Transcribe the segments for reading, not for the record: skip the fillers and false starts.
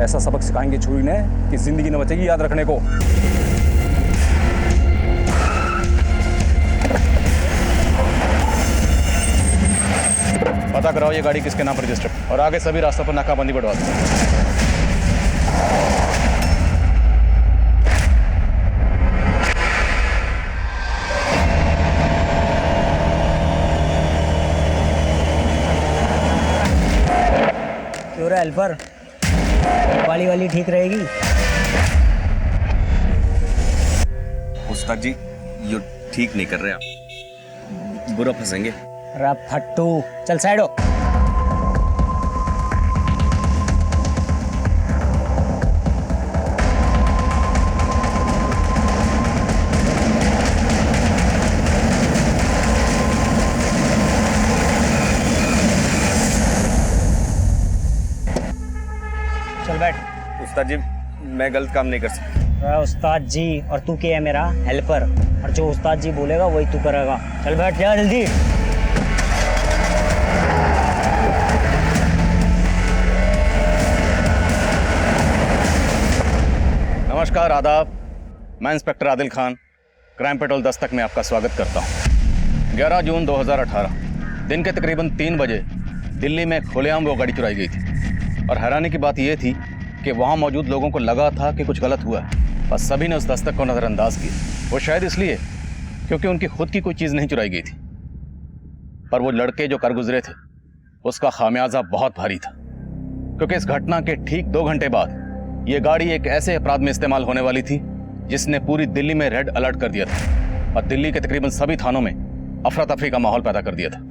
ऐसा सबक सिखाएंगे छुरी ने कि जिंदगी न बचेगी याद रखने को। पता कराओ ये गाड़ी किसके नाम पर रजिस्टर्ड और आगे सभी रास्तों पर नाकाबंदी बढ़वा दो। हेल्पर वाली ठीक रहेगी? उस्ताद जी ये ठीक नहीं कर रहे आप, बुरा फंसेंगे। अरे फट्टू चल साइड हो। चल बैठ। उस्ताद जी मैं गलत काम नहीं कर सकता। उस्ताद जी और तू क्या है मेरा हेल्पर, और जो उस्ताद जी बोलेगा वही तू करेगा। चल बैठ जा जल्दी। नमस्कार, आदाब। मैं inspector Adil Khan, crime petrol Dastak में आपका स्वागत करता हूँ। 11 जून 2018 दिन के तकरीबन 3 बजे दिल्ली में खुलेआम वो गाड़ी चुराई गई थी और हैरानी की बात यह थी कि वहाँ मौजूद लोगों को लगा था कि कुछ गलत हुआ है, बस सभी ने उस दस्तक को नज़रअंदाज किया। वो शायद इसलिए क्योंकि उनकी खुद की कोई चीज़ नहीं चुराई गई थी, पर वो लड़के जो कर गुजरे थे उसका खामियाजा बहुत भारी था, क्योंकि इस घटना के ठीक 2 घंटे बाद ये गाड़ी एक ऐसे अपराध में इस्तेमाल होने वाली थी जिसने पूरी दिल्ली में रेड अलर्ट कर दिया था और दिल्ली के तकरीबन सभी थानों में अफरा तफरी का माहौल पैदा कर दिया था।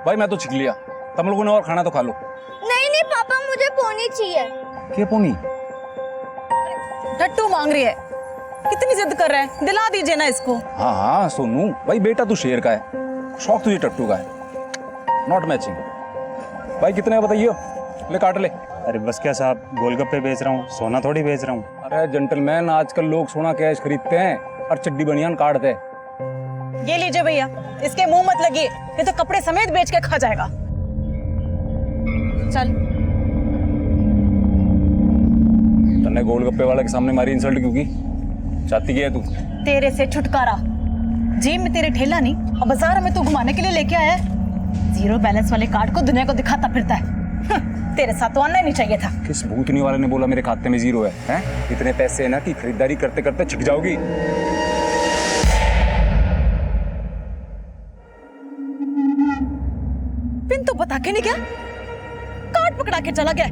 भाई मैं तो छिक लिया, तुम लोगों ने और खाना तो खा लो। नहीं नहीं पापा, मुझे पोनी चाहिए। क्या पोनी? टट्टू मांग रही है, कितनी जिद कर रहा है, दिला दीजिए ना इसको। हाँ हाँ सोनू भाई, बेटा तू शेर का है, शौक तुझे टट्टू का है, नॉट मैचिंग। भाई कितने बताइए, ले काट ले। अरे बस क्या साहब, गोलगप्पे बेच रहा हूँ, सोना थोड़ी बेच रहा हूँ। अरे जेंटलमैन, आजकल लोग सोना कैश खरीदते हैं और चड्डी बनियान काटते हैं। ये लीजिए भैया, इसके मुंह मत लगिए, ये तो कपड़े समेत बेच के खा जाएगा। चल। तन्ने गोलगप्पे वाले के सामने मारी इंसल्ट क्यों की? चाहती क्या है तू? तेरे से छुटकारा, जेब में तेरे ठेला नहीं और बाजार में तू घुमाने के लिए लेके आया है। जीरो बैलेंस वाले कार्ड को दुनिया को दिखाता फिरता है। तेरे साथ तो आना ही नहीं चाहिए था। किस भूतनी वाले ने बोला मेरे खाते में जीरो है? हैं? इतने पैसे है ना कि खरीदारी करते करते छिक जाओगी। पिन तो बता के नहीं गया, कार्ड पकड़ा के चला गया।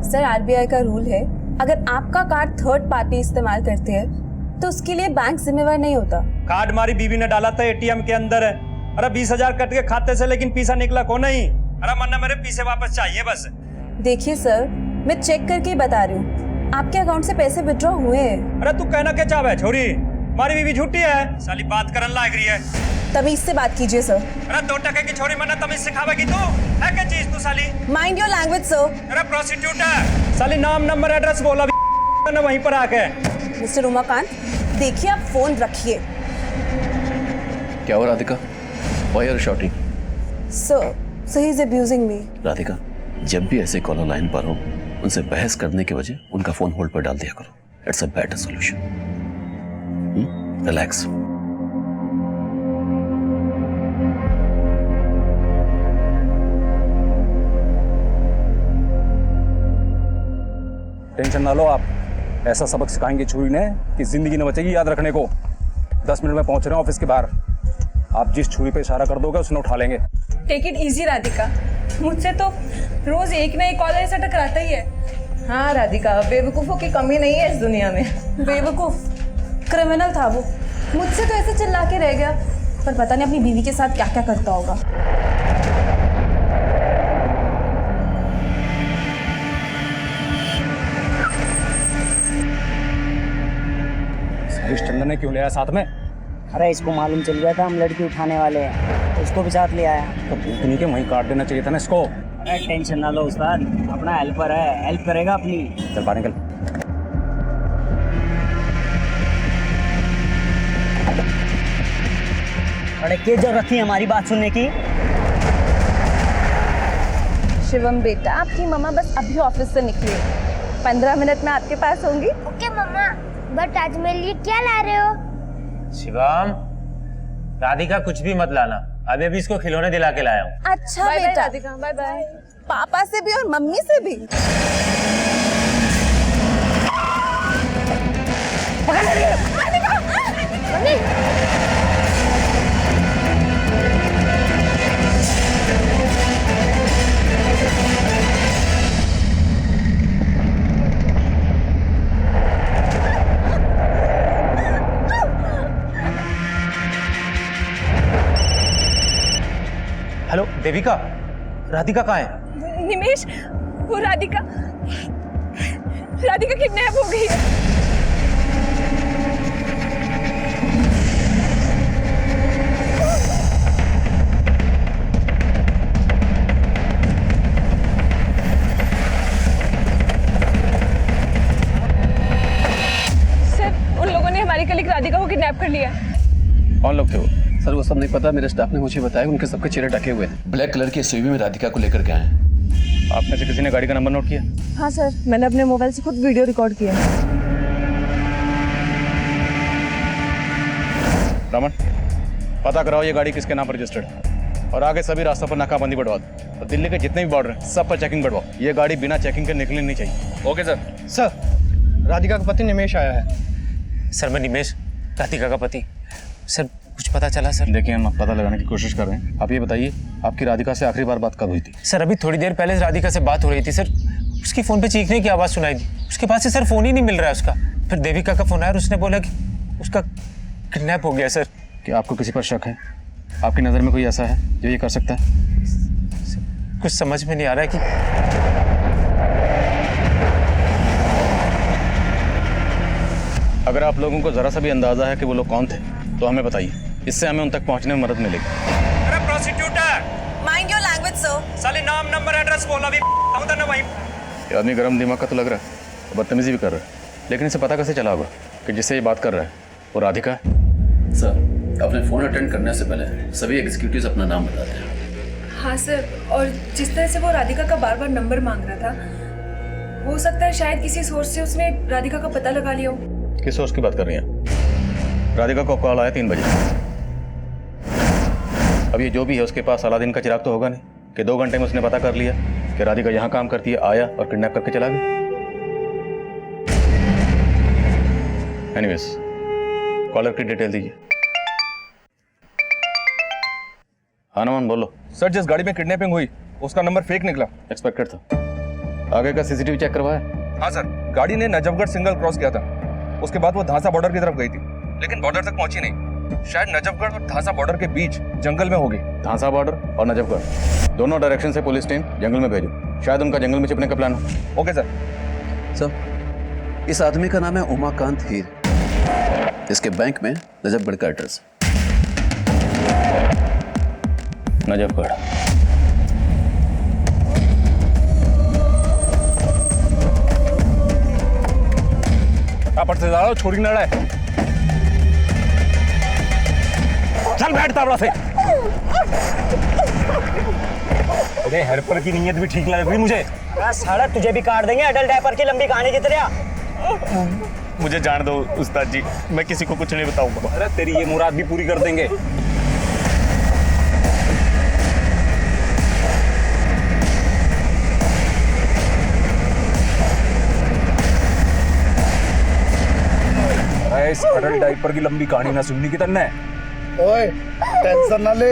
सर आरबीआई का रूल है, अगर आपका कार्ड थर्ड पार्टी इस्तेमाल करती है तो उसके लिए बैंक जिम्मेवार नहीं होता। कार्ड हमारी बीवी ने डाला था एटीएम के अंदर है। अरे 20,000 कट के खाते से, लेकिन पैसा निकला को नहीं। अरे मन्ना मेरे पैसे वापस चाहिए बस। देखिए सर, मैं चेक करके बता रही हूँ, आपके अकाउंट से पैसे विड्रॉ हुए हैं। अरे तू कहना क्या चाहे छोरी, हमारी बीवी झूठी है, साली बात करन लायक रही है। तमीज से बात कीजिए सर। अरे 2 टके की छोरी मन्ना तमीज सिखावेगी तू? है क्या चीज तू साली? Mind your language sir. अरे प्रोस्टिट्यूट है साली, नाम नंबर एड्रेस बोला ना वहीं पर आके। मिस्टर उमाकांत, देखिए आप फोन रखिए। क्या हो Radhika? Why are you shouting? Sir, so he is abusing me. Radhika, जब भी ऐसे कॉलर लाइन पर हो, उनसे बहस करने की वजह उनका फोन होल्ड पर डाल दिया करो। It's a better solution. Relax. Tension ना लो आप, ऐसा सबक सिखाएंगे छुरी ने कि जिंदगी न बचेगी याद रखने को। 10 मिनट में पहुंच रहे हैं ऑफिस के बाहर। आप जिस छुरी पे इशारा कर दोगे उसने उठा लेंगे। टेक इट इजी राधिका, मुझसे तो रोज एक ना एक कॉलर ऐसा टकराता ही है। हाँ राधिका, बेवकूफों की कमी नहीं है इस दुनिया में। बेवकूफ क्रिमिनल था वो, मुझसे तो ऐसे चिल्ला के रह गया, पर पता नहीं अपनी बीवी के साथ क्या क्या करता होगा। चंदन ने क्यों लिया साथ में? अरे इसको मालूम चल गया था हम लड़की उठाने वाले हैं, तो इसको भी साथ ले आया। तो भूतनी के वहीं काट देना चाहिए था ना इसको। अरे टेंशन ना लो उस्ताद, अपना हेल्पर है, हेल्प करेगा अपनी। चल बाहर निकल। अरे क्या जरूरत थी हमारी बात सुनने की? शिवम बेटा, आपकी मम्मा बस अभी ऑफिस से निकली है, 15 मिनट में आपके पास होंगी। ओके मम्मा, बट आज मेरे लिए क्या ला रहे हो? शिवम, राधिका कुछ भी मत लाना, अभी अभी इसको खिलौने दिला के लाया हूँ। अच्छा बेटा, राधिका बाय बाय। पापा से भी और मम्मी से भी। हेलो देविका, राधिका कहाँ है? निमेश, वो राधिका किडनैप हो गई है। सर, उन लोगों ने हमारी कलीग राधिका को किडनैप कर लिया। कौन लोग थे वो? सर वो सब नहीं पता, मेरे स्टाफ ने मुझे बताया उनके सबके चेहरे ढके हुए हैं। ब्लैक कलर की एसयूवी में राधिका को लेकर के आए हैं। आप में से किसी ने गाड़ी का नंबर नोट किया? हाँ सर, मैंने अपने मोबाइल से खुद वीडियो रिकॉर्ड किया। रमन, पता कराओ ये गाड़ी किसके नाम पर रजिस्टर्ड है और आगे सभी रास्तों पर नाकाबंदी बढ़वा दो और दिल्ली के जितने भी बॉर्डर हैं सब पर चेकिंग बढ़वाओ। ये गाड़ी बिना चेकिंग के निकलनी नहीं चाहिए। Okay sir. सर, राधिका का पति निमेश आया है। सर मैं निमेश, राधिका का पति। सर कुछ पता चला सर? देखिए हम पता लगाने की कोशिश कर रहे हैं। आप ये बताइए आपकी राधिका से आखिरी बार बात कब हुई थी? सर अभी थोड़ी देर पहले राधिका से बात हो रही थी सर, उसकी फ़ोन पे चीखने की आवाज़ सुनाई दी। उसके पास से सर फ़ोन ही नहीं मिल रहा है उसका। फिर देविका का फ़ोन आया और उसने बोला कि उसका किडनैप हो गया। सर क्या आपको किसी पर शक है? आपकी नज़र में कोई ऐसा है जो ये कर सकता है? कुछ समझ में नहीं आ रहा है कि अगर आप लोगों को ज़रा सा भी अंदाज़ा है कि वो लोग कौन थे तो हमें बताइए, इससे हमें उन तक पहुंचने में मदद मिलेगी। अरे prosecutor, mind your language sir. साले नाम नंबर एड्रेस बोला भी हूं ना वहीं। ये आदमी गर्म दिमाग का तो लग रहा है, बदतमीजी भी कर रहा है, लेकिन इसे पता कैसे चला होगा कि जिससे ये बात कर रहा है वो राधिका है? सर अपने फ़ोन अटेंड करने से पहले सभी एग्जीक्यूटिव्स अपना नाम बताते हैं। हाँ सर, और जिस तरह से वो राधिका का बार बार नंबर मांग रहा था, हो सकता है शायद किसी सोर्स से उसने राधिका का पता लगा लिया हो। किस सोर्स की बात कर रही हैं? राधिका को कॉल आया 3 बजे। अब ये जो भी है उसके पास अलादीन का चिराग तो होगा नहीं कि 2 घंटे में उसने पता कर लिया कि राधिका यहाँ काम करती है, आया और किडनैप करके चला गया। एनीवेज, कॉलर की डिटेल दीजिए। हाँ नमन बोलो। सर, जिस गाड़ी में किडनैपिंग हुई उसका नंबर फेक निकला। एक्सपेक्टेड था। आगे का सीसीटीवी चेक करवाया? हाँ सर, गाड़ी ने नजफगढ़ सिग्नल क्रॉस किया था, उसके बाद वो धांसा बॉर्डर की तरफ गई थी, लेकिन बॉर्डर तक पहुंची नहीं। शायद नजफगढ़ और धांसा बॉर्डर के बीच जंगल में होगी। धांसा बॉर्डर और नजफगढ़ दोनों डायरेक्शन से पुलिस टीम जंगल में भेजो, शायद उनका जंगल में छिपने का प्लान हो। Okay sir. सर इस आदमी का नाम है उमाकांत हीर, इसके बैंक में नजफगढ़ का एड्रेस। नजफगढ़। आप से ज़्यादा छोड़ी ना रहा। चल बैठ तावड़ा से। अरे हेल्पर की नीयत भी ठीक लग रही मुझे। साला तुझे भी काट देंगे अडल्ट डायपर की लंबी कहानी की तरह। मुझे जान दो उस्ताद जी, मैं किसी को कुछ नहीं बताऊंगा। अरे तेरी ये मुराद भी पूरी कर देंगे। इस अडल्ट डायपर की लंबी कहानी ना सुननी की तन्ने। ओए टेंशन ना ले,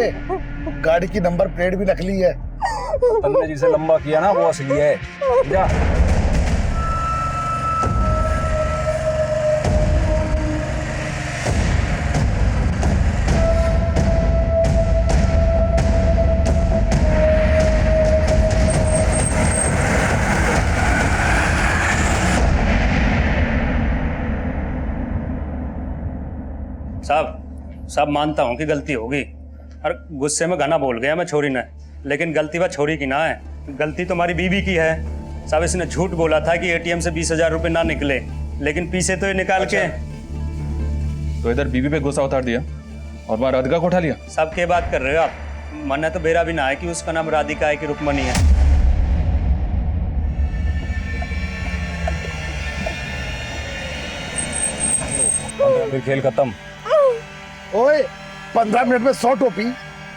गाड़ी की नंबर प्लेट भी नकली है। तन्ने जिसे लंबा किया ना वो असली है। जा। साहब मानता हूँ कि गलती होगी और गुस्से में गाना बोल गया मैं छोरी ने, लेकिन गलती वह छोरी की ना है, गलती तुम्हारी बीवी की है। साहब इसने झूठ बोला था कि एटीएम से 20,000 रुपये ना निकले, लेकिन पीछे तो ये निकाल के। तो इधर बीवी पे गुस्सा उतार दिया और वहाँ राधिका को उठा लिया? सब के बात कर रहे हो आप? मन तो बेरा भी ना है कि उसका नाम राधिका है कि रुक्मणी है। फिर खेल खत्म। ओए 15 मिनट में 100 टोपी,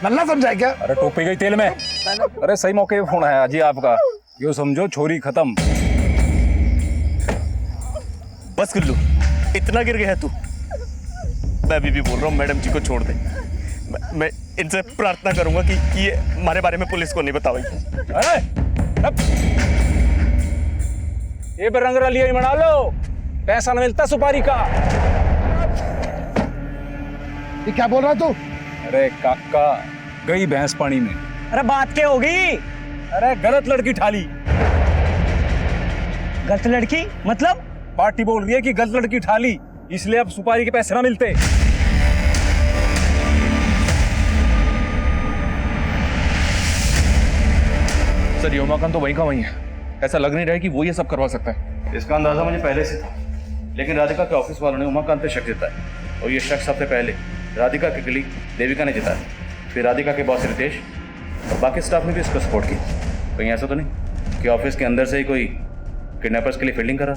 नल्ला समझा क्या? अरे टोपी गई तेल में। अरे सही मौके पे फोन आया जी आपका, यो समझो छोरी खत्म। बस गुल्लू, इतना गिर गया तू? मैं अभी भी बोल रहा हूँ मैडम जी को छोड़ दे। मैं इनसे प्रार्थना करूंगा कि ये हमारे बारे में पुलिस को नहीं बताओगे। अरे ये रंग रलिया मना लो, पैसा न मिलता सुपारी का। ये क्या बोल रहा तू? अरे काका, गई भैंस पानी में। अरे बात क्या होगी? अरे गलत लड़की ठाली। गलत लड़की मतलब? पार्टी बोल रही है कि गलत लड़की ठाली, इसलिए अब सुपारी के पैसे ना मिलते। सर योमाकांत तो वहीं का वहीं है, ऐसा लग नहीं रहा है कि वो ये सब करवा सकता है। इसका अंदाजा मुझे पहले से था, लेकिन राधिका के ऑफिस वालों ने उमाकांत पे शक जताया और ये शक सबसे पहले राधिका की कलीग देविका ने जताया, फिर राधिका के बॉस रितेश और बाकी स्टाफ ने भी इसको सपोर्ट की। कहीं ऐसा तो नहीं कि ऑफिस के अंदर से ही कोई किडनैपर्स के लिए फील्डिंग करा?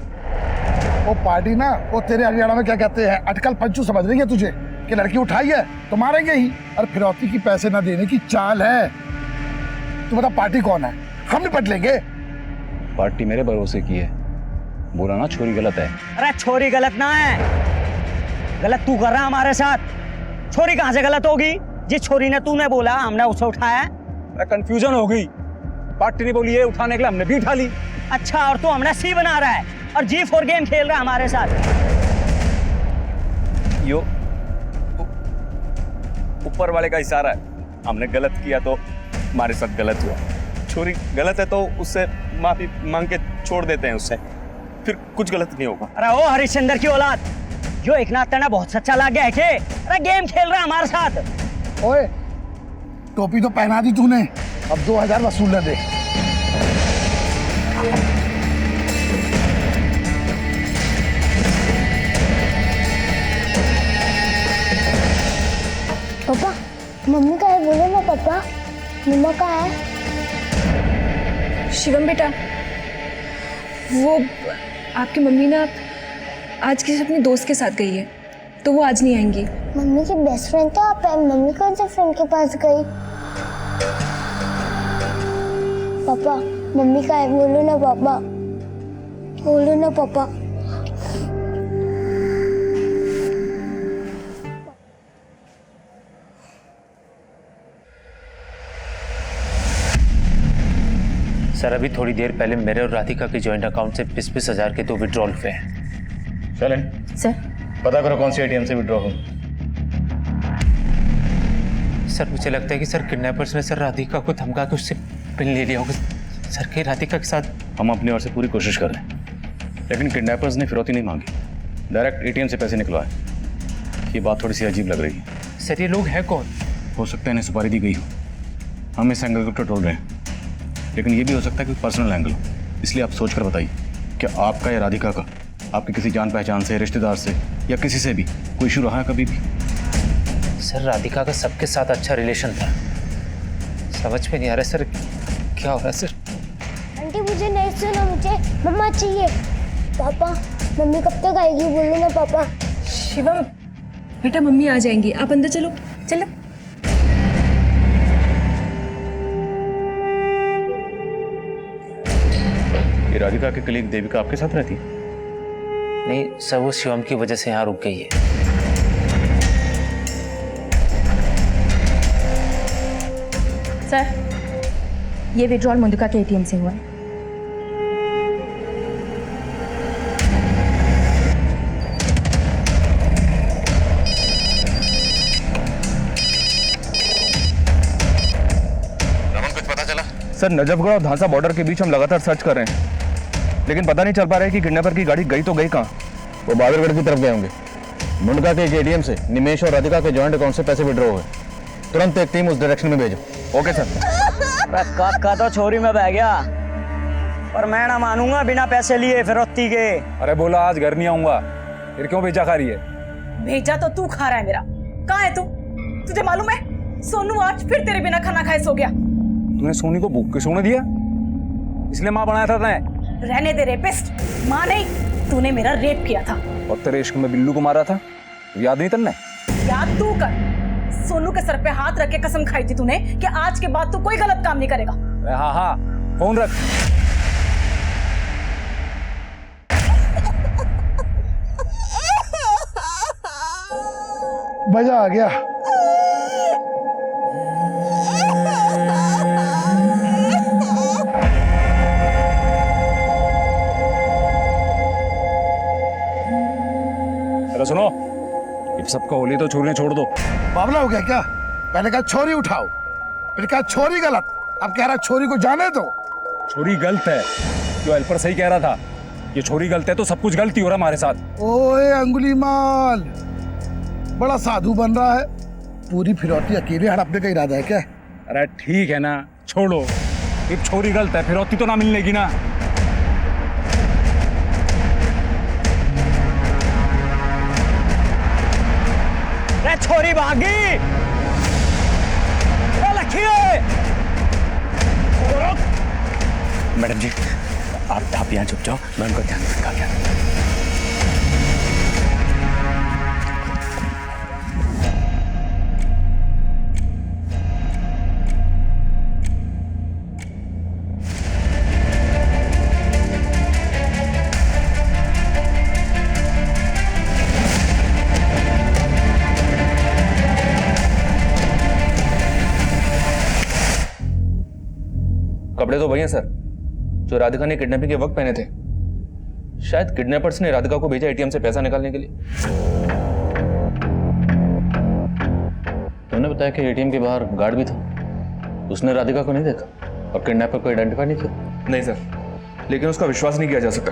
वो पार्टी ना, वो तेरे हरियाणा में क्या कहते हैं, अटकल पंचू समझ रही है तुझे कि लड़की उठाई है तो मारेंगे ही, और फिरौती की पैसे ना देने की चाल है। तू बता पार्टी कौन है, हम निपट लेंगे। पार्टी मेरे भरोसे की है, बोला ना छोरी गलत है। अरे छोरी गलत ना है, गलत तू कर रहा है हमारे साथ। छोरी कहाँ से गलत होगी? जिस छोरी ने तूने बोला हमने उसे उठाया। कंफ्यूजन हो गई, पार्टी ने बोली है उठाने के लिए, हमने भी उठा ली। अच्छा, और तू हमने सी बना रहा है और G4 गेम खेल रहा है हमारे साथ। यो ऊपर वाले का इशारा है, हमने गलत किया तो हमारे साथ गलत हुआ। छोरी गलत है तो उससे माफी मांग के छोड़ देते हैं उससे, फिर कुछ गलत नहीं होगा। अरे ओ हरिश्चंद्र की औलाद, जो एक नाथ तेना बहुत सच्चा लग गया है के? अरे गेम खेल रहा है हमारे साथ। ओए टोपी तो पहना दी तूने, अब 2000 वसूल दे। पापा, मम्मी का है, बोलो ना पापा, मम्मा का है। शिवम बेटा, वो आपकी मम्मी ना आज किसी अपने दोस्त के साथ गई है, तो वो आज नहीं आएंगी। मम्मी की बेस्ट फ्रेंड तो आप है, मम्मी कौन से फ्रेंड के पास गई? पापा, मम्मी का है, बोलो ना पापा, बोलो ना पापा। सर अभी थोड़ी देर पहले मेरे और राधिका के जॉइंट अकाउंट से 20,000 के 2 विड्रॉल हुए हैं। चलें सर पता करो कौन सी एटीएम से विड्रॉ हो। सर मुझे लगता है कि सर किडनैपर्स ने सर राधिका को धमका के उससे पिन ले लिया होगा। सर कहीं राधिका के साथ। हम अपनी ओर से पूरी कोशिश कर रहे हैं, लेकिन किडनैपर्स ने फिरौती नहीं मांगी, डायरेक्ट एटीएम से पैसे निकलवाए। ये बात थोड़ी सी अजीब लग रही है। सर ये लोग हैं कौन? हो सकता है इन्हें सुपारी दी गई हो, हम इस एंगल को टटोल रहे हैं, लेकिन ये भी हो सकता है कि पर्सनल एंगल हो। इसलिए आप सोच कर बताइए, क्या आपका या राधिका का आपके किसी जान पहचान से, रिश्तेदार से या किसी से भी कोई इशू रहा है कभी भी? सर राधिका का सबके साथ अच्छा रिलेशन था, समझ में नहीं आ रहा सर क्या हो रहा है। सर आंटी मुझे नहीं सुना, मुझे मम्मा चाहिए। पापा, मम्मी कब तक आएगी, बोलो ना पापा। शिवम बेटा, मम्मी आ जाएंगी, आप अंदर चलो चलो। ये राधिका के कलीग देविका आपके साथ रहती है? नहीं सर, वो शिवम की वजह से यहाँ रुक गई है। सर ये विड्रॉल मधुका के एटीएम से हुआ है। सर नजफगढ़ और धांसा बॉर्डर के बीच हम लगातार सर्च कर रहे हैं, लेकिन पता नहीं चल पा रहा है कि किडनैपर की गाड़ी गई तो गई कहाँ। वो बहादुरगढ़ की तरफ गए होंगे। मुंडका के एक एटीएम से निमेश और राधिका के जॉइंट अकाउंट से पैसे विड्रॉ हुए। तुरंत एक टीम उस डायरेक्शन में भेजो। Okay sir. काका तो छोरी में बह गया, पर मैं ना मानूंगा बिना पैसे लिए फिरौती के। अरे बोला आज घर नहीं आऊंगा, फिर क्यों भेजा खा रही है? भेजा तो तू खा रहा है मेरा। कहाँ है तू? तुझे मालूम है सोनू आज फिर तेरे बिना खाना खाए सो गया। तूने सोनी को भूख के सोने दिया, इसलिए माँ बनाया था तैं। रहने दे रेपिस्ट, माँ नहीं, तूने मेरा रेप किया था। और तेरे इश्क में बिल्लू को मारा था, याद नहीं तन्ने? याद तू कर, सोनू के सर पे हाथ रख के कसम खाई थी तूने कि आज के बाद तू कोई गलत काम नहीं करेगा। हाँ हाँ, फोन रख। मजा आ गया। अरे सुनो, ये सबका होली तो छोड़ने छोड़ दो। बावला हो गया क्या? पहले कहा छोरी उठाओ, फिर कहा छोरी गलत, अब कह रहा छोरी को जाने दो। छोरी गलत है, जो हेल्पर सही कह रहा था। ये छोरी गलत है तो सब कुछ गलती हो रहा हमारे साथ। ओए अंगुली माल, बड़ा साधु बन रहा है। पूरी फिरौती अकेले हड़पने का इरादा है क्या? अरे ठीक है ना, छोड़ो। ये छोरी गलत है, फिरौती तो ना मिलेगी ना। रे छोरी भागी, मैडम जी, आप यहाँ चुप जाओ, मैं उनका ध्यान रखा क्या। कपड़े तो वही हैं सर जो राधिका ने किडनैपिंग के वक्त पहने थे। शायद किडनैपर्स ने राधिका को भेजा एटीएम से पैसा निकालने के लिए। तुमने बताया कि एटीएम के बाहर गार्ड भी था, उसने राधिका को नहीं देखा और किडनैपर को आइडेंटिफाई नहीं किया। नहीं सर, लेकिन उसका विश्वास नहीं किया जा सकता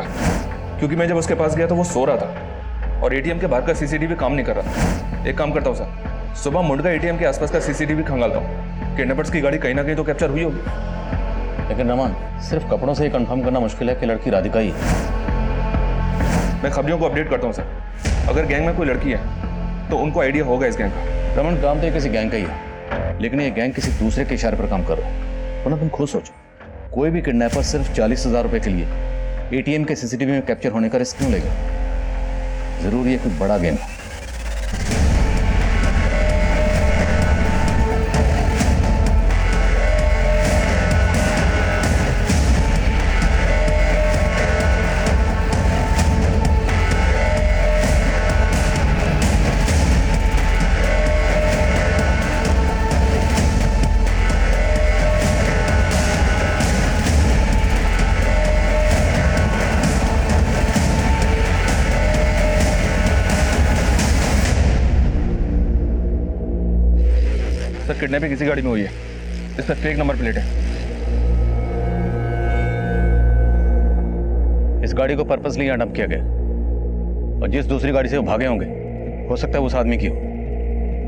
क्योंकि मैं जब उसके पास गया तो वो सो रहा था और एटीएम के बाहर का सीसीटीवी काम नहीं कर रहा। एक काम करता हूँ सर, सुबह मुंडका एटीएम के आसपास का सीसीटीवी खंगालता हूँ। किडनैपर्स की गाड़ी कहीं ना कहीं तो कैप्चर हुई होगी। लेकिन रमान, सिर्फ कपड़ों से ही कंफर्म करना मुश्किल है कि लड़की राधिका ही है। मैं खबरियों को अपडेट करता हूँ सर। अगर गैंग में कोई लड़की है तो उनको आइडिया होगा इस गैंग का। रमन, काम तो ये किसी गैंग का ही है, लेकिन ये गैंग किसी दूसरे के इशारे पर काम कर रहा है। वरना तुम खुद सोचो, कोई भी किडनैपर सिर्फ 40,000 रुपए के लिए एटीएम के सीसीटीवी में कैप्चर होने का रिस्क क्यों लेगा? जरूर ये कोई बड़ा गेम है। सर किडनैपिंग किसी गाड़ी में हुई है, इस पर फेक नंबर प्लेट है। इस गाड़ी को पर्पसली यहाँ डंप किया गया और जिस दूसरी गाड़ी से वो भागे होंगे, हो सकता है उस आदमी की हो।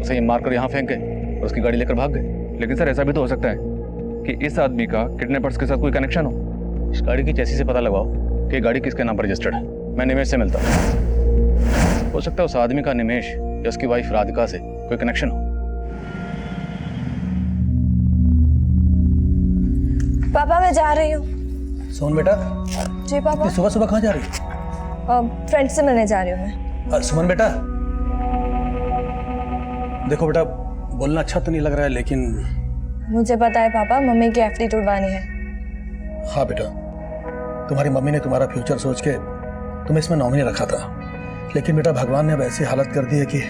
उसे ये मारकर यहाँ फेंक गए और उसकी गाड़ी लेकर भाग गए। लेकिन सर ऐसा भी तो हो सकता है कि इस आदमी का किडनैपर्स के साथ कोई कनेक्शन हो। इस गाड़ी की चेसी से पता लगाओ कि गाड़ी किसके नाम पर रजिस्टर्ड है। मैं निमेश से मिलता हूँ। हो सकता है उस आदमी का निमेश या उसकी वाइफ राधिका से कोई कनेक्शन हो। पापा मैं जा रही हूँ। सोन बेटा, जी पापा। सुबह सुबह कहाँ जा रही है? फ्रेंड से मिलने जा रही हूँ मैं। सुमन बेटा, देखो बेटा, बोलना अच्छा तो नहीं लग रहा है, लेकिन मुझे पता है पापा, मम्मी की एफडी तुड़वानी है। हाँ बेटा, तुम्हारी मम्मी ने तुम्हारा फ्यूचर सोच के तुम्हें इसमें नॉमिनी रखा था, लेकिन बेटा भगवान ने अब ऐसी हालत कर दी है कि।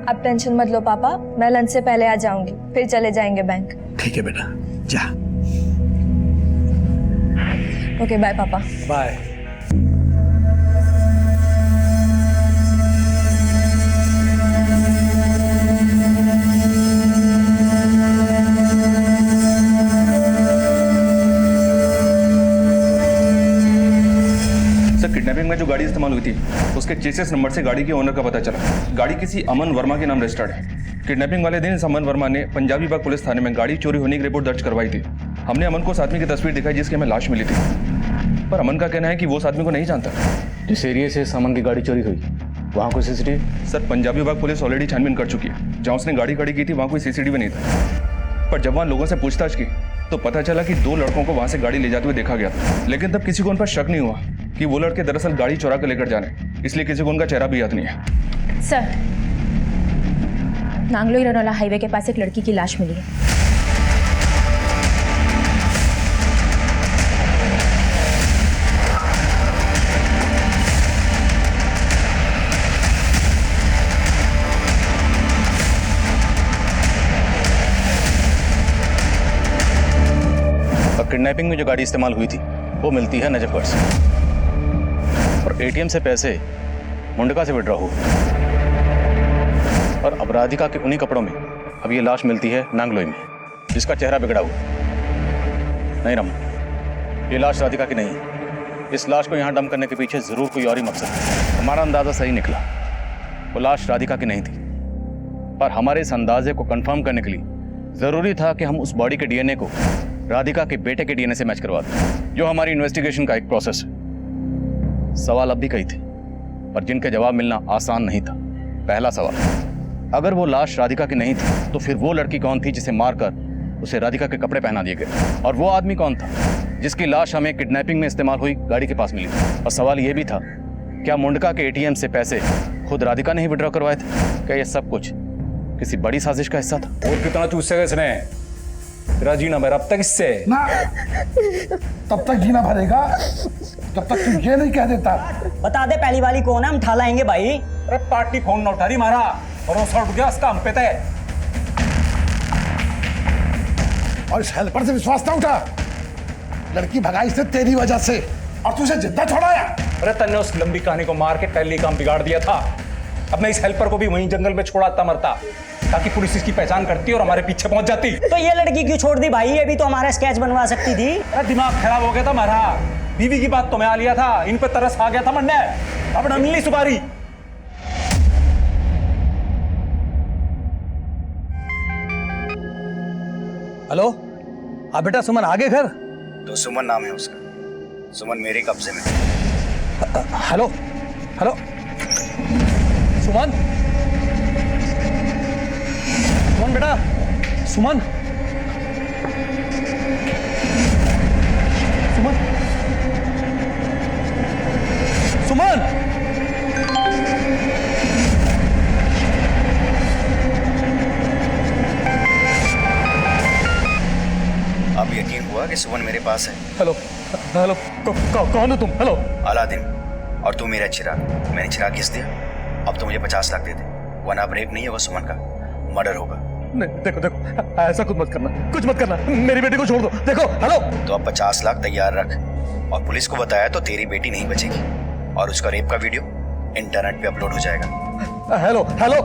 आप टेंशन मत लो पापा, मैं लंच से पहले आ जाऊंगी, फिर चले जाएंगे बैंक। ठीक है बेटा, जा। ओके बाय पापा। बाय। किडनैपिंग में जो गाड़ी इस्तेमाल हुई थी उसके चेसिस नंबर से गाड़ी के ओनर का पता चला। गाड़ी किसी अमन वर्मा के नाम रजिस्टर्ड है। किडनैपिंग वाले दिन इस अमन वर्मा ने पंजाबी बाग पुलिस थाने में गाड़ी चोरी होने की रिपोर्ट दर्ज करवाई थी। हमने अमन को उस आदमी की तस्वीर दिखाई जिसकी हमें लाश मिली थी, पर अमन का कहना है कि वो उस आदमी को नहीं जानता। जिस एरिया से इस अमन की गाड़ी चोरी हुई वहाँ कोई सीसीटीवी? सर पंजाबी बाग पुलिस ऑलरेडी छानबीन कर चुकी है। जहाँ उसने गाड़ी खड़ी की थी वहाँ कोई सीसीटीवी नहीं था, पर जब वहाँ लोगों से पूछताछ की तो पता चला कि 2 लड़कों को वहाँ से गाड़ी ले जाते हुए देखा गया था। लेकिन तब किसी को उन पर शक नहीं हुआ कि वो लड़के दरअसल गाड़ी चुरा कर लेकर जा रहे हैं, इसलिए किसी को उनका चेहरा भी याद नहीं है। सर, नांगलोई रनौला हाईवे के पास एक लड़की की लाश मिली है। किडनैपिंग में जो गाड़ी इस्तेमाल हुई थी वो मिलती है नजफगढ़ से, और एटीएम से पैसे मुंडका से विड्रॉ हुए, और अब राधिका के उन्हीं कपड़ों में अब ये लाश मिलती है नांगलोई में, जिसका चेहरा बिगड़ा हुआ। नहीं रमन, ये लाश राधिका की नहीं है। इस लाश को यहाँ डंप करने के पीछे जरूर कोई और ही मकसद है। हमारा अंदाजा सही निकला, वो लाश राधिका की नहीं थी, पर हमारे इस अंदाजे को कंफर्म करने के लिए जरूरी था कि हम उस बॉडी के डीएनए को राधिका के बेटे के डीएनए से मैच करवा दें, जो हमारी इन्वेस्टिगेशन का एक प्रोसेस है। सवाल अब भी कई थे, पर जिनके जवाब मिलना आसान नहीं था। पहला सवाल, अगर वो लाश राधिका की नहीं थी तो फिर वो लड़की कौन थी जिसे मारकर उसे राधिका के कपड़े पहना दिए गए, और वो आदमी कौन था जिसकी लाश हमें किडनैपिंग में इस्तेमाल हुई गाड़ी के पास मिली। और सवाल ये भी था, क्या मुंडका के एटीएम से पैसे खुद राधिका ने ही विड्रॉ करवाए थे? क्या ये सब कुछ किसी बड़ी साजिश का हिस्सा था? और कितना चूसेगा इसने? तेरा जीना मेरा अब तक इससे ना, तब तक जीना भरेगा जब तक तू ये नहीं कह देता। बता दे पहली वाली कौन है, हम ठा लाएंगे भाई। अरे पार्टी फोन न उठा रही मारा, भरोसा उठ गया उसका हम पे तय। और इस हेल्पर से विश्वास ना उठा। लड़की भगाई से तेरी वजह से, और तुझे जिंदा छोड़ाया। अरे तन्ने उस लंबी कहानी को मार के पहले काम बिगाड़ दिया था। अब मैं इस हेल्पर को भी वहीं जंगल में छोड़ाता मरता, ताकि पुलिस इसकी पहचान करती और हमारे पीछे पहुंच जाती। तो ये लड़की क्यों छोड़ दी भाई? ये भी तो हमारा स्केच बनवा सकती थी। अरे दिमाग खराब हो गया था हमारा, बीवी की बात तो मैं आ लिया था, इन पे तरस आ गया था मंडे। अब न मिली सुपारी। हेलो, हाँ बेटा, सुमन आ गए घर? तो सुमन नाम है उसका, सुमन मेरे कब्जे में। हेलो हेलो, सुमन, सुमन बेटा, सुमन, सुमन, सुमन। अब यकीन हुआ कि सुमन मेरे पास है। हेलो हेलो, कौन हो तुम? हेलो। अलादीन, और तू मेरा चिराग। मैंने चिराग घिस दिया, अब तो मुझे 50 लाख दे दे, वरना अब रेप नहीं होगा सुमन का, मर्डर होगा। नहीं, देखो देखो, ऐसा कुछ मत करना, कुछ मत करना, मेरी बेटी को छोड़ दो। देखो, हेलो। तो अब 50 लाख तैयार रख, और पुलिस को बताया तो तेरी बेटी नहीं बचेगी, और उसका रेप का वीडियो इंटरनेट पे अपलोड हो जाएगा। हेलो हेलो,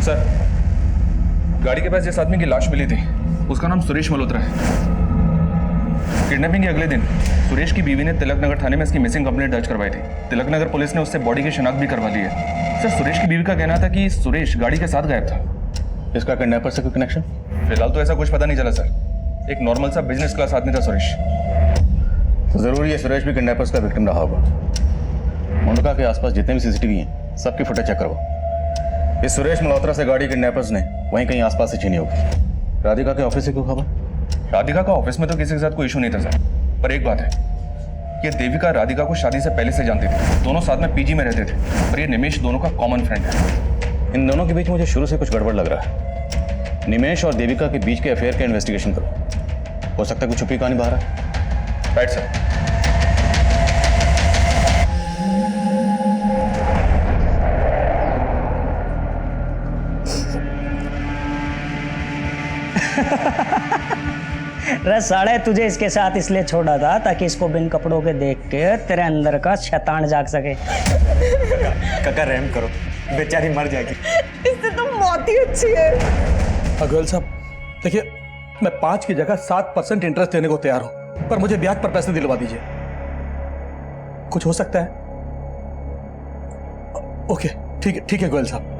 सर, गाड़ी के पास जिस आदमी की लाश मिली थी उसका नाम सुरेश मल्होत्रा है। किडनैपिंग के अगले दिन सुरेश की बीवी ने तिलक नगर थाने में इसकी मिसिंग कंप्लेंट दर्ज करवाई थी। तिलक नगर पुलिस ने उससे बॉडी की शिनाख्त भी करवा ली है। सर, सुरेश की बीवी का कहना था कि सुरेश गाड़ी के साथ गायब था। इसका किडनैपर से कोई कनेक्शन? फिलहाल तो ऐसा कुछ पता नहीं चला सर। एक नॉर्मल सा बिजनेस क्लास आदमी था सुरेश। जरूरी है सुरेश भी किडनैपर्स का विक्टिम रहा होगा। मुंडका के आसपास जितने भी सीसीटीवी हैं सबकी फुटेज चेक करवाओ। इस सुरेश मल्होत्रा से गाड़ी किडनैपर्स ने वहीं कहीं आसपास से छीनी होगी। राधिका के ऑफिस से क्यों खबर? राधिका का ऑफिस में तो किसी के साथ कोई इशू नहीं था सर, पर एक बात है, ये देविका राधिका को शादी से पहले से जानती थी। दोनों साथ में पीजी में रहते थे, और ये निमेश दोनों का कॉमन फ्रेंड है। इन दोनों के बीच मुझे शुरू से कुछ गड़बड़ लग रहा है। निमेश और देविका के बीच के अफेयर का इन्वेस्टिगेशन करो, हो सकता है कुछ छुपी कहानी बाहर है। Right sir. रे साढ़े, तुझे इसके साथ इसलिए छोड़ा था ताकि इसको बिन कपड़ों के देख के तेरे अंदर का शैतान जाग सके। काका रहम करो, बेचारी मर जाएगी। इससे तो मौत ही अच्छी है। गोयल साहब, देखिए, मैं 5 की जगह 7% इंटरेस्ट देने को तैयार हूं, पर मुझे ब्याज पर पैसे दिलवा दीजिए। कुछ हो सकता है? ओके, ठीक है गोयल साहब।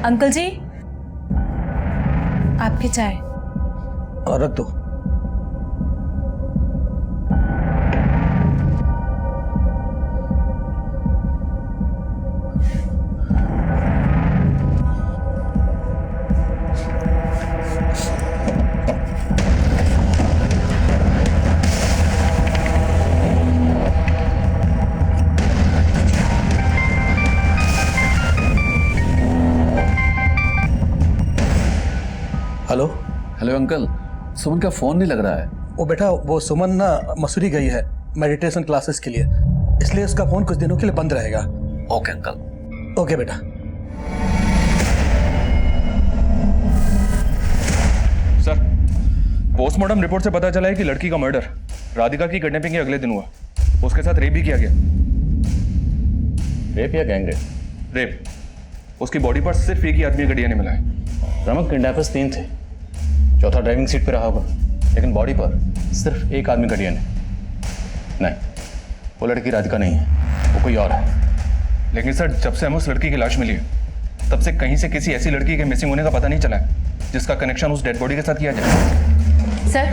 अंकल जी, आपकी चाय। रख दो। हेलो। हेलो अंकल, सुमन का फोन नहीं लग रहा है। वो बेटा, वो सुमन ना मसूरी गई है मेडिटेशन क्लासेस के लिए, इसलिए उसका फोन कुछ दिनों के लिए बंद रहेगा। Okay uncle. ओके बेटा। सर, पोस्टमार्टम रिपोर्ट से पता चला है कि लड़की का मर्डर राधिका की किडनैपिंग के अगले दिन हुआ। उसके साथ रेप भी किया गया। रेप या गैंग रेप? रेप। उसकी बॉडी पर सिर्फ एक ही आदमी का डीएनए मिला है। रमक, किडनैपर्स 3 थे, चौथा ड्राइविंग सीट पे रहा होगा, लेकिन बॉडी पर सिर्फ एक आदमी का डीएनए। नहीं, वो लड़की राधिका नहीं है, वो कोई और है। लेकिन सर, जब से हमें उस लड़की की लाश मिली है तब से कहीं से किसी ऐसी लड़की के मिसिंग होने का पता नहीं चला है जिसका कनेक्शन उस डेड बॉडी के साथ किया जाए। सर,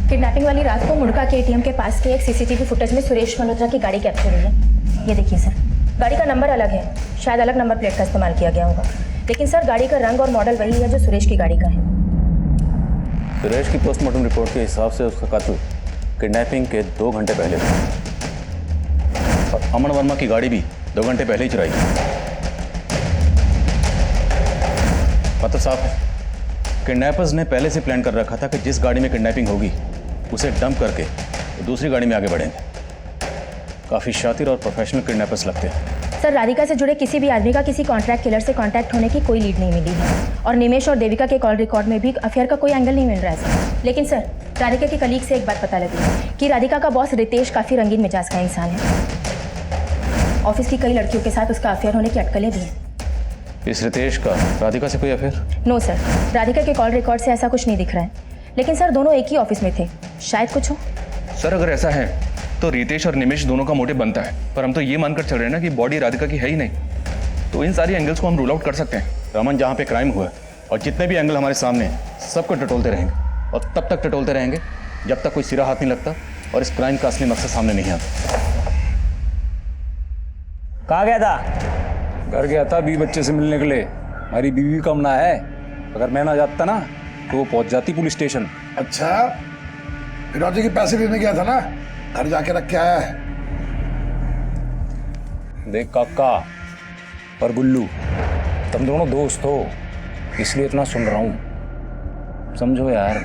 किडनैपिंग वाली रात को मुर्गा के एटीएम के पास के एक सीसीटीवी फुटेज में सुरेश मल्होत्रा की गाड़ी कैप्चर हुई है। ये देखिए सर, गाड़ी का नंबर अलग है, शायद अलग नंबर प्लेट का इस्तेमाल किया गया होगा, लेकिन सर गाड़ी का रंग और मॉडल वही है जो सुरेश की गाड़ी का है। सुरेश की पोस्टमार्टम रिपोर्ट के हिसाब से उसका कत्ल किडनैपिंग के 2 घंटे पहले हुआ और अमन वर्मा की गाड़ी भी 2 घंटे पहले ही चुराई। मतलब साहब है, किडनैपर्स ने पहले से प्लान कर रखा था कि जिस गाड़ी में किडनैपिंग होगी उसे डंप करके वो दूसरी गाड़ी में आगे बढ़ेंगे। काफ़ी शातिर और प्रोफेशनल किडनैपर्स लगते हैं। सर, राधिका से जुड़े किसी भी आदमी का किसी कॉन्ट्रैक्ट किलर से कांटेक्ट होने की कोई लीड नहीं मिली है और निमेश और देविका के कॉल रिकॉर्ड में भी अफेयर का कोई एंगल नहीं मिल रहा है सर। लेकिन सर, राधिका के कलीग से एक बात पता लगी कि राधिका का बॉस रितेश काफ़ी रंगीन मिजाज का इंसान है। ऑफिस की कई लड़कियों के साथ उसका अफेयर होने की अटकलें भी हैं। इस रितेश का राधिका से कोई अफेयर? नो सर, राधिका के कॉल रिकॉर्ड से ऐसा कुछ नहीं दिख रहा है, लेकिन सर दोनों एक ही ऑफिस में थे, शायद कुछ हो। सर, अगर ऐसा है तो रितेश और निमेश दोनों का मोटिव बनता है, पर हम तो ये मानकर चल रहे हैं ना कि बॉडी राधिका की है ही नहीं, तो इन सारी एंगल्स को हम रूल आउट कर सकते हैं। रमन, जहाँ पे क्राइम हुआ और जितने भी एंगल हमारे सामने हैं सबको टटोलते रहेंगे और तब तक टटोलते रहेंगे जब तक कोई सिरा हाथ नहीं लगता और इस क्राइम का असली मकसद सामने नहीं आता। कहाँ गया था? घर गया था बीवी बच्चे से मिलने के लिए। हमारी बीवी कम ना है, अगर मैं ना जाता ना तो वो पहुंच जाती पुलिस स्टेशन। अच्छा, फिरौती के पैसे लेने गया था ना, घर जाके रख के आया है। देख काका और गुल्लू, तुम दोनों दोस्त हो इसलिए इतना सुन रहा हूं, समझो यार।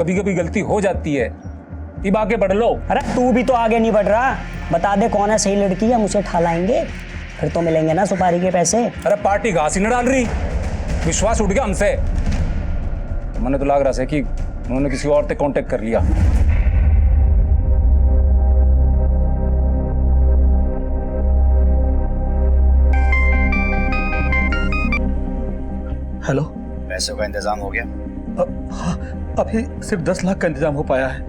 कभी कभी गलती हो जाती है, अब आगे बढ़ लो। अरे तू भी तो आगे नहीं बढ़ रहा, बता दे कौन है सही लड़की, हम उसे ठालाएंगे, फिर तो मिलेंगे ना सुपारी के पैसे। अरे पार्टी घास ही न डाल रही, विश्वास उठ गया हमसे। मैंने तो लग रहा है कि उन्होंने किसी और से कांटेक्ट कर लिया। हेलो। पैसों का इंतजाम हो गया? हाँ, अभी सिर्फ 10 लाख का इंतजाम हो पाया है।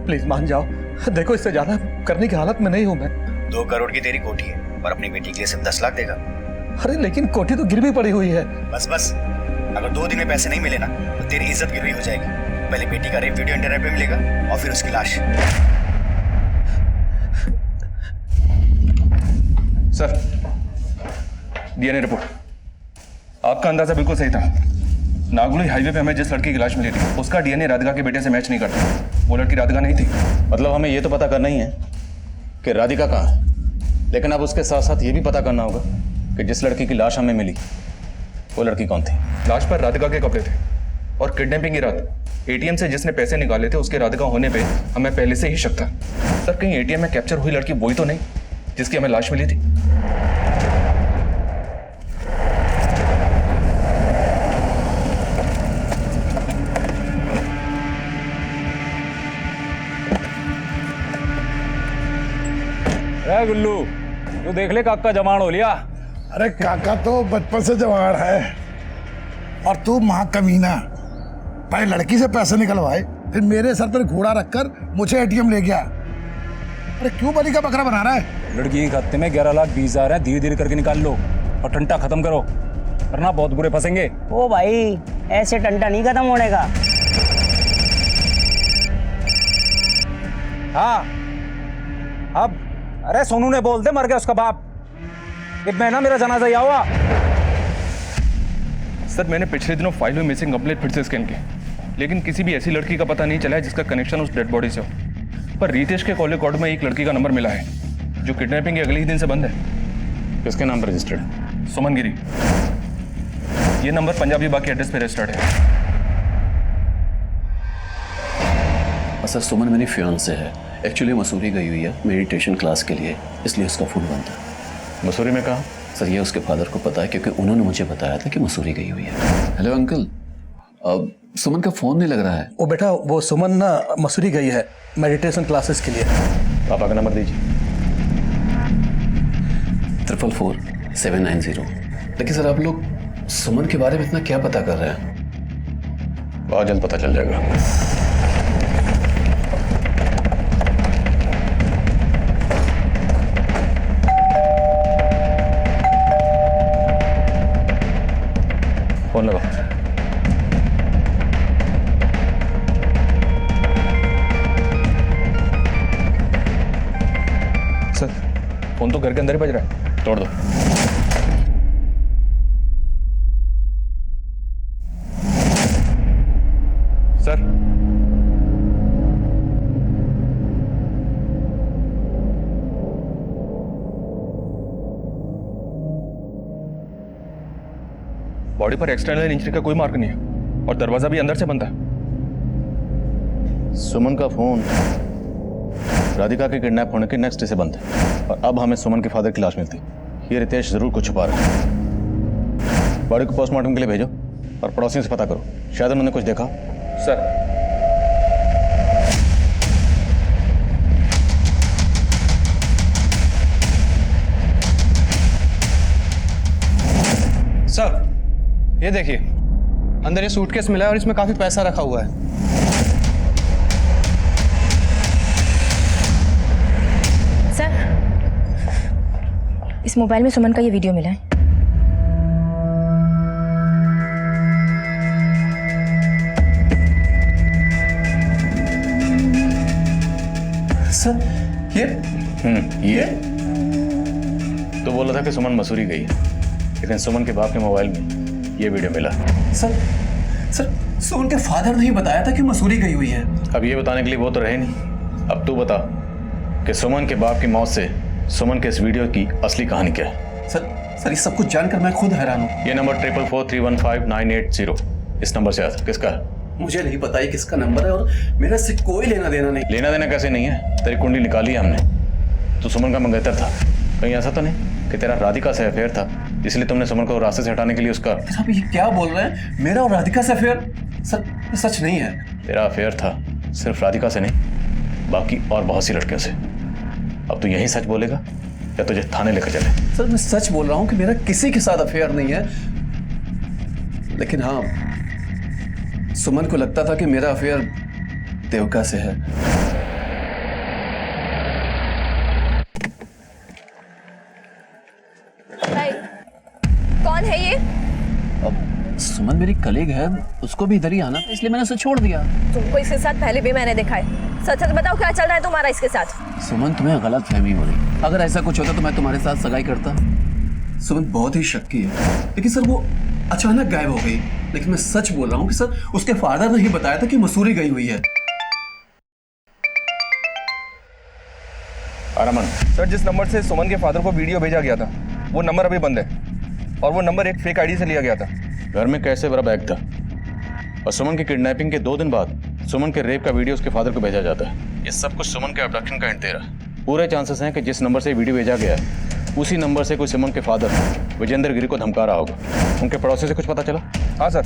प्लीज मान जाओ, देखो इससे ज्यादा करने की हालत में नहीं हूं मैं। 2 करोड़ की तेरी कोठी है और अपनी बेटी के लिए सिर्फ 10 लाख देगा? अरे लेकिन कोठी तो गिरवी पड़ी हुई है। बस बस, अगर 2 दिन में पैसे नहीं मिले ना तो तेरी इज्जत गिरवी हो जाएगी। पहले बेटी का रेप वीडियो इंटरनेट पे मिलेगा और फिर उसकी लाश। Sir, DNA report. आपका अंदाजा बिल्कुल सही था। नागुली हाईवे पे हमें जिस लड़की की लाश मिली थी उसका डीएनए राधिका के बेटे से मैच नहीं करता। वो लड़की राधिका नहीं थी। मतलब हमें ये तो पता करना ही है कि राधिका कहाँ है, लेकिन अब उसके साथ साथ ये भी पता करना होगा कि जिस लड़की की लाश हमें मिली वो लड़की कौन थी। लाश पर राधिका के कपड़े थे और किडनैपिंग की रात एटीएम से जिसने पैसे निकाले थे उसके राधिका होने पे हमें पहले से ही शक था। सर, कहीं एटीएम में कैप्चर हुई लड़की वही तो नहीं जिसकी हमें लाश मिली थी? गुल्लू, तू देख ले काका जवान हो लिया। अरे काका तो बचपन से जवान है, और तू महाकमीना, पहले लड़की से पैसे निकलवाए फिर मेरे सर पर घोड़ा रखकर मुझे एटीएम ले गया। अरे क्यों बलि का बकरा बना रहा है? लड़की के खाते में 11,20,000 है, धीरे धीरे करके निकाल लो और टंटा खत्म करो, वरना बहुत बुरे फंसेंगे। ओ भाई, ऐसे टंटा नहीं खत्म होने का। हाँ, अब अरे सोनू ने बोल दे मर गया उसका बाप। एक महीना मेरा जनाजा यहाँ हुआ। सर मैंने पिछले दिनों फाइल में मिसिंग कंप्लेंट फिर से स्कैन की, लेकिन किसी भी ऐसी लड़की का पता नहीं चला है जिसका कनेक्शन उस डेड बॉडी से हो। पर रितेश के कॉल रिकॉर्ड में एक लड़की का नंबर मिला है जो किडनैपिंग के अगले ही दिन से बंद है। किसके नाम पर रजिस्टर्ड? सुमन गिरी। ये नंबर पंजाबी बाग के एड्रेस पे रजिस्टर्ड है। सर सुमन मेरी फियांसे है, एक्चुअली मसूरी गई हुई है मेडिटेशन क्लास के लिए, इसलिए उसका फ़ोन बंद है। मसूरी में कहाँ? सर ये उसके फादर को पता है क्योंकि उन्होंने मुझे बताया था कि मसूरी गई हुई है। हेलो अंकल, अब सुमन का फ़ोन नहीं लग रहा है। ओ बेटा, वो सुमन ना मसूरी गई है मेडिटेशन क्लासेस के लिए। पापा का नंबर दीजिए। 444-790। लेकिन सर आप लोग सुमन के बारे में इतना क्या पता कर रहे हैं? बहुत जल्द पता चल जाएगा। फोन लगाओ। सर फोन तो घर के अंदर ही बज रहा है। तोड़ दो। सर बॉडी पर एक्सटर्नल इंजरी का कोई मार्क नहीं है और दरवाजा भी अंदर से बंद है। सुमन का फोन राधिका के किडनैप होने के नेक्स्ट डे से बंद है और अब हमें सुमन के फादर की लाश मिलती। ये रितेश जरूर कुछ छुपा रहा है। बॉडी को पोस्टमार्टम के लिए भेजो और पड़ोसियों से पता करो, शायद उन्होंने कुछ देखा। सर सर ये देखिए, अंदर ये सूटकेस मिला है और इसमें काफी पैसा रखा हुआ है। सर, इस मोबाइल में सुमन का ये वीडियो मिला है। सर ये तो बोला था कि सुमन मसूरी गई है, लेकिन सुमन के बाप के मोबाइल में ये वीडियो मिला। सर सुमन के फादर ने ही बताया था कि मसूरी गई हुई है। अब ये बताने के लिए वो तो रहे नहीं। अब तू बता कि सुमन के बाप की मौत से सुमन के इस वीडियो की असली कहानी क्या है? सर ये सब कुछ जानकर मैं खुद हैरान हूँ। ये नंबर 4443159880 इस नंबर से आता किसका है? मुझे नहीं पता ये किसका नंबर है और मेरा इससे कोई लेना देना नहीं। लेना देना कैसे नहीं है? तेरी कुंडली निकाली है हमने। तू सुमन का मंगेतर था, कहीं ऐसा तो नहीं कि तेरा राधिका से अफेयर था इसलिए तुमने सुमन को रास्ते से हटाने के लिए उसका? आप ये क्या बोल रहे हैं? मेरा और राधिका से अफेयर? सर सच नहीं है। तेरा अफेयर था सिर्फ राधिका से नहीं, बाकी और बहुत सी लड़कियों से। अब तू यही सच बोलेगा या तुझे थाने लेकर चले? सर मैं सच बोल रहा हूँ कि मेरा किसी के साथ अफेयर नहीं है, लेकिन हाँ सुमन को लगता था कि मेरा अफेयर देवका से है। भाई कौन है ये? अब सुमन मेरी कलीग है, उसको भी इधर ही आना था इसलिए मैंने उसे छोड़ दिया। तुमको इसके साथ पहले भी मैंने देखा है। सच सच बताओ क्या चल रहा है तुम्हारा इसके साथ? सुमन तुम्हें गलत फहमी हो रही। अगर ऐसा कुछ होता तो मैं तुम्हारे साथ सगाई करता। सुमन बहुत ही शक्की है, लेकिन सर वो अचानक गायब हो गई। लेकिन मैं सच बोल रहा हूँ कि सर उसके फादर ने ही बताया था कि मसूरी गई हुई है। आरामन सर जिस नंबर से सुमन के फादर को वीडियो भेजा गया था वो नंबर अभी बंद है और वो नंबर एक फेक आईडी से लिया गया था। घर में कैसे बड़ा बैग था और सुमन की किडनैपिंग के 2 दिन बाद सुमन के रेप का वीडियो उसके फादर को भेजा जाता है। ये सब कुछ सुमन के अबडक्शन का हिंट दे रहा है। पूरे चांसेस हैं कि जिस नंबर से वीडियो भेजा गया है उसी नंबर से कोई सुमन के फादर विजेंद्र गिरी को धमका रहा होगा। उनके पड़ोसी से कुछ पता चला? हाँ सर,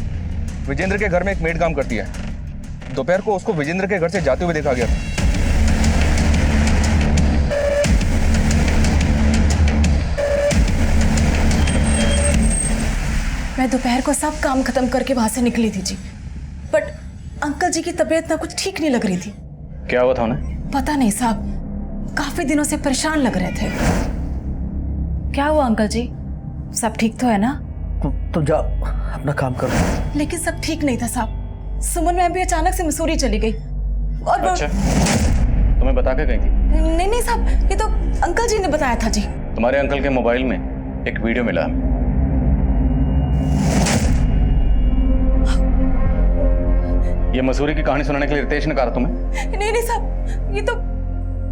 विजेंद्र के घर में एक मेड काम करती है। दोपहर को उसको विजेंद्र के घर से जाते हुए देखा गया था। मैं दोपहर को सब काम खत्म करके वहां से निकली थी जी, बट अंकल अंकल जी की तबीयत ना कुछ ठीक नहीं लग रही थी। क्या हुआ था उन्हें? पता नहीं साहब, काफी दिनों से परेशान लग रहे थे। क्या हुआ अंकल जी, सब ठीक तो है ना? तुम जा अपना काम करो। लेकिन सब ठीक नहीं था साहब। सुमन मैम भी अचानक से मसूरी चली गई और अच्छा, तुम्हें बता के गई थी? नहीं साहब, ये तो अंकल जी ने बताया था जी। तुम्हारे अंकल के मोबाइल में एक वीडियो मिला हमें। ये मसूरी की कहानी सुनाने के लिए रितेश ने कहा तुम्हें? नहीं साहब, ये तो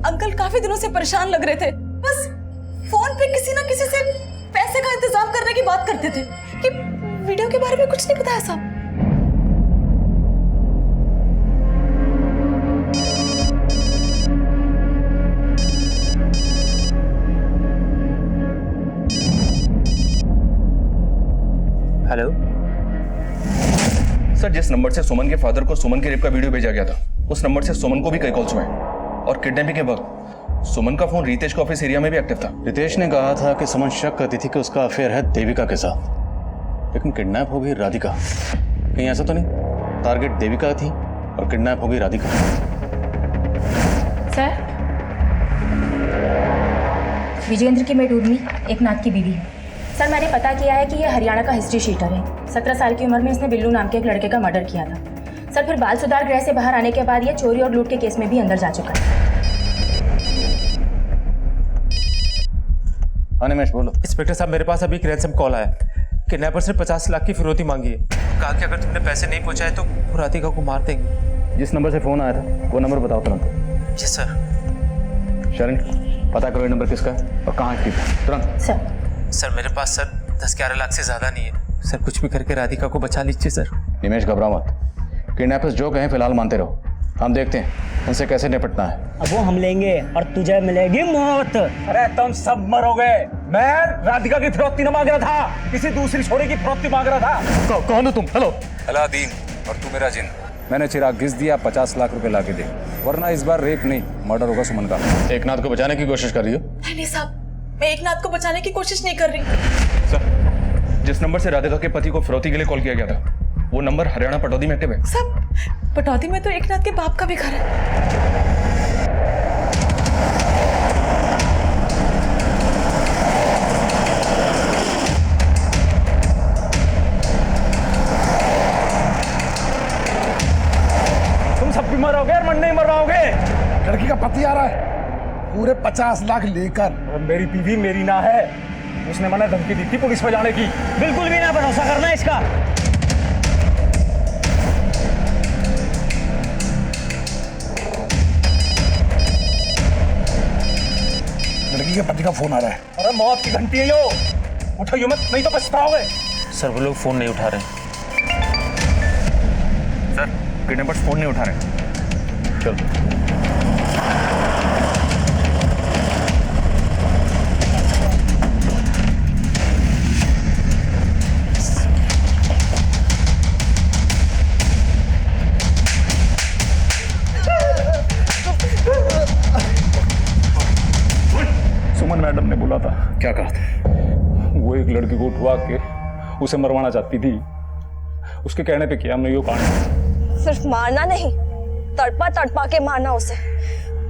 अंकल काफी दिनों से परेशान लग रहे थे। बस फोन पे किसी ना किसी से पैसे का इंतजाम करने की बात करते थे कि वीडियो के बारे में कुछ नहीं बताया साहब। हेलो सर, जिस नंबर से सुमन के फादर को सुमन के रेप का वीडियो भेजा गया था, उस नंबर से सुमन को भी कई कॉल्स हुए और किडनैपिंग के वक्त सुमन का फोन रितेश के ऑफिस एरिया में भी एक्टिव था। रितेश ने कहा था कि सुमन शक करती थी कि उसका अफेयर है देविका के साथ, लेकिन किडनैप हो गई राधिका। कहीं ऐसा तो नहीं टारगेट देविका थी और किडनैप हो गई राधिका? सर, विजेंद्र की मेड उर्मी एकनाथ की बीवी है। सर, मैंने पता किया है कि यह हरियाणा का हिस्ट्री शीटर है। 17 साल की उम्र में इसने बिल्लू नाम के एक लड़के का मर्डर किया था। सर, फिर बाल सुधार गृह से बाहर आने के बाद यह चोरी और लूट के केस में भी अंदर जा चुका है। अनिमेश बोलो। इंस्पेक्टर साहब, मेरे पास अभी एक रैंसम कॉल आया। किडनैपर्स ने 50 लाख की फिरौती मांगी है। कहा कि अगर तुमने पैसे नहीं पहुंचाए तो वो राधिका को मार देंगे। जिस नंबर से फोन आया था वो नंबर बताओ तुरंत। जी सर। शरण, पता करो ये नंबर किसका है और कहाँ एक्टिव है, तुरंत। सर मेरे पास सर 10-11 लाख से ज्यादा नहीं है सर। कुछ भी करके राधिका को बचा लीजिए सर। निमेश, घबरा मत। किडनैपर्स जो कहें फिलहाल मानते रहो, हम देखते हैं उनसे कैसे निपटना है। अब वो हम लेंगे और तुझे मिलेगी मौत। अरे तुम सब मरोगे। मैं राधिका की फिरौती न मांग रहा था, किसी दूसरी छोरी की फिरौती मांग रहा था। कौन हो तुम? हेलो। अलादीन, और तू मेरा जिन। मैंने चिराग घिस दिया, 50 लाख रुपए लाके दे, वरना इस बार रेप नहीं मर्डर होगा सुमन का। एकनाथ को बचाने की कोशिश कर रही हो? नहीं साहब, मैं एकनाथ को बचाने की कोशिश नहीं कर रही। सर, जिस नंबर से राधिका के पति को फिरौती के लिए कॉल किया गया था, वो नंबर हरियाणा पटौदी में एक्टिव है। सब पटौदी में तो एकनाथ के बाप का भी घर है। तुम सब भी मरोगे और मन नहीं मरवाओगे। लड़की का पति आ रहा है पूरे 50 लाख लेकर। मेरी बीवी मेरी ना है, उसने मैंने धमकी दी थी पुलिस में जाने की। बिल्कुल भी ना भरोसा करना इसका। लड़की के पति का फोन आ रहा है। अरे मौत की घंटी है यो, उठाइए मत नहीं तो पछताओगे। सर वो लोग फोन नहीं उठा रहे। सर, किडनैपर्स फोन नहीं उठा रहे। चलो। सुमन मैडम ने बोला था। क्या कहा था? वो एक लड़की को उठवा के उसे मरवाना चाहती थी, उसके कहने पे किया हमने यो कांड। सिर्फ मारना नहीं, तड़पा तड़पा के मारना उसे।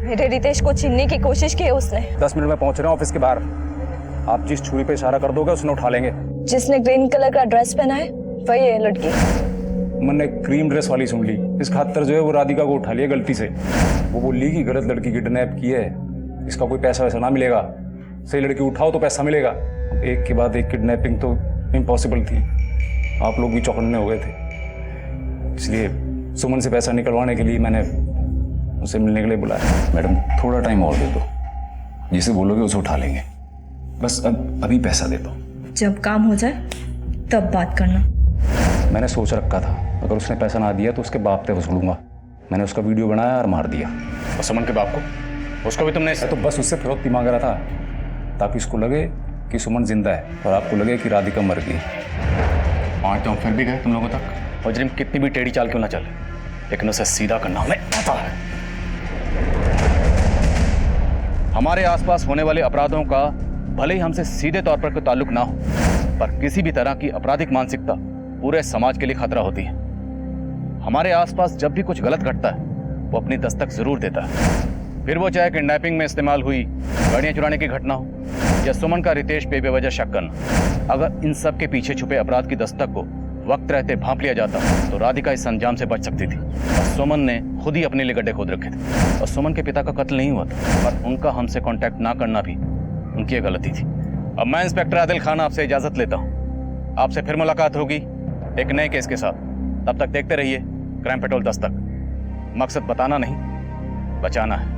मेरे रितेश को छीनने की कोशिश की है उसने। 10 मिनट में पहुंच रहे हैं ऑफिस के बाहर। आप जिस छुरी पे इशारा कर दोगे उसने उठा लेंगे। जिसने ग्रीन कलर का ड्रेस पहना है वही है लड़की। मैंने क्रीम ड्रेस वाली सुन ली, इस खातर जो है वो राधिका को उठा लिया गलती से। वो बोली कि गलत लड़की किडनैप की है, इसका कोई पैसा वैसा ना मिलेगा, सही लड़की उठाओ तो पैसा मिलेगा। एक के बाद एक किडनैपिंग तो इम्पॉसिबल थी। आप लोग भी चौकन्ने हो गए थे, इसलिए सुमन से पैसा निकलवाने के लिए मैंने उसे मिलने के लिए बुलाया। मैडम, थोड़ा टाइम और दे दो, जिसे बोलोगे उसे उठा लेंगे। बस अभी पैसा दे दो। जब काम हो जाए तब बात करना। मैंने सोच रखा था अगर उसने पैसा ना दिया तो उसके बाप पे वसूलूंगा। मैंने उसका वीडियो बनाया और मार दिया। और सुमन के बाप को? उसको भी तुमने? तो बस उससे फिरौती मांग रहा था ताकि इसको लगे कि सुमन जिंदा है और आपको लगे कि राधिका मर गई। आज तो हम फिर भी गए तुम लोगों तक। मुजरिम कितनी भी टेढ़ी चाल क्यों ना चले, लेकिन उसे सीधा करना हमें आता है। हमारे आसपास होने वाले अपराधों का भले ही हमसे सीधे तौर पर कोई ताल्लुक ना हो, पर किसी भी तरह की आपराधिक मानसिकता पूरे समाज के लिए खतरा होती है। हमारे आसपास जब भी कुछ गलत घटता है वो अपनी दस्तक जरूर देता है, फिर वो चाहे किडनैपिंग में इस्तेमाल हुई गाड़ियां चुराने की घटना हो या सुमन का रितेश पे बेवजह शक करना। अगर इन सब के पीछे छुपे अपराध की दस्तक को वक्त रहते भांप लिया जाता तो राधिका इस अंजाम से बच सकती थी। और सुमन ने खुद ही अपने लिए गड्ढे खोद रखे थे और सुमन के पिता का कत्ल नहीं हुआ था, पर उनका हमसे कांटेक्ट ना करना भी उनकी गलती थी। अब मैं इंस्पेक्टर आदिल खान आपसे इजाजत लेता हूँ। आपसे फिर मुलाकात होगी एक नए केस के साथ। तब तक देखते रहिए क्राइम पेट्रोल दस्तक। मकसद बताना नहीं, बचाना है।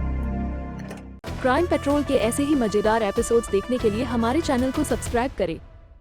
क्राइम पेट्रोल के ऐसे ही मजेदार एपिसोड्स देखने के लिए हमारे चैनल को सब्सक्राइब करें